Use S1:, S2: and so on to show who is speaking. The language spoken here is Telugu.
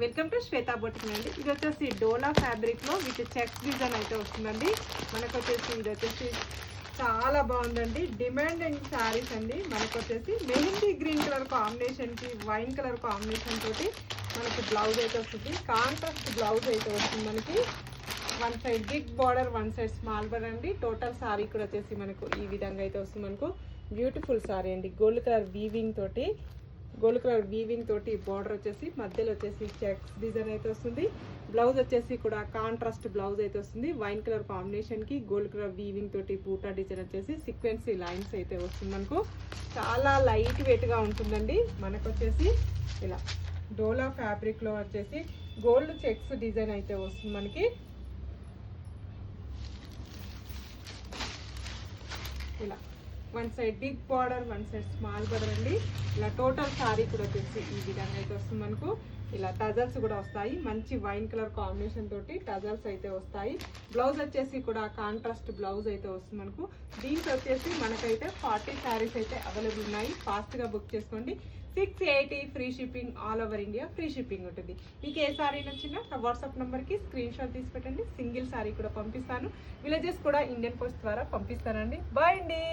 S1: వెల్కమ్ టు శ్వేతా బొటిక్ అండి. ఇది వచ్చేసి డోలా ఫ్యాబ్రిక్లో విత్ చెక్స్ డిజైన్ అయితే వస్తుందండి. మనకు వచ్చేసి ఇది వచ్చేసి చాలా బాగుందండి. డిమాండింగ్ శారీస్ అండి. మనకు వచ్చేసి మెహందీ గ్రీన్ కలర్ కాంబినేషన్కి వైన్ కలర్ కాంబినేషన్ తోటి మనకి బ్లౌజ్ అయితే వస్తుంది. కాంట్రాస్ట్ బ్లౌజ్ అయితే వస్తుంది. మనకి one side big border, one side small border అండి. టోటల్ శారీ కూడా వచ్చేసి మనకు ఈ విధంగా అయితే వస్తుంది. మనకు బ్యూటిఫుల్ శారీ అండి. గోల్డ్ కలర్ వీవింగ్ తోటి బార్డర్ వచ్చేసి మధ్యలో వచ్చేసి చెక్స్ డిజైన్ అయితే వస్తుంది. బ్లౌజ్ వచ్చేసి కూడా కాంట్రాస్ట్ బ్లౌజ్ అయితే వస్తుంది. వైన్ కలర్ కాంబినేషన్కి గోల్డ్ కలర్ వీవింగ్ తోటి బూటా డిజైన్ వచ్చేసి సీక్వెన్సీ లైన్స్ అయితే వస్తుంది. మనకు చాలా లైట్ వెయిట్గా ఉంటుందండి. మనకు వచ్చేసి ఇలా డోలా ఫ్యాబ్రిక్లో వచ్చేసి గోల్డ్ చెక్స్ డిజైన్ అయితే వస్తుంది. మనకి ఇలా one side big border, one side small border అండి. ఇలా టోటల్ శారీ కూడా వచ్చేసి ఈ విధంగా అయితే వస్తుంది. మనకు ఇలా టజల్స్ కూడా వస్తాయి. మంచి వైన్ కలర్ కాంబినేషన్ తోటి టజల్స్ అయితే వస్తాయి. బ్లౌజ్ వచ్చేసి కూడా కాంట్రాస్ట్ బ్లౌజ్ అయితే వస్తుంది. మనకు దీంట్లో వచ్చేసి మనకైతే 40 శారీస్ అయితే అవైలబుల్ ఉన్నాయి. ఫాస్ట్గా బుక్ చేసుకోండి. 680 free shipping, all over India free shipping ఉంటుంది. మీకు ఏ శారీ నచ్చినా నా వాట్సాప్ నెంబర్కి స్క్రీన్ షాట్ తీసి పెట్టండి. సింగిల్ శారీ కూడా పంపిస్తాను. విలేజెస్ కూడా ఇండియన్ పోస్ట్ ద్వారా పంపిస్తానండి. బాయ్ అండి.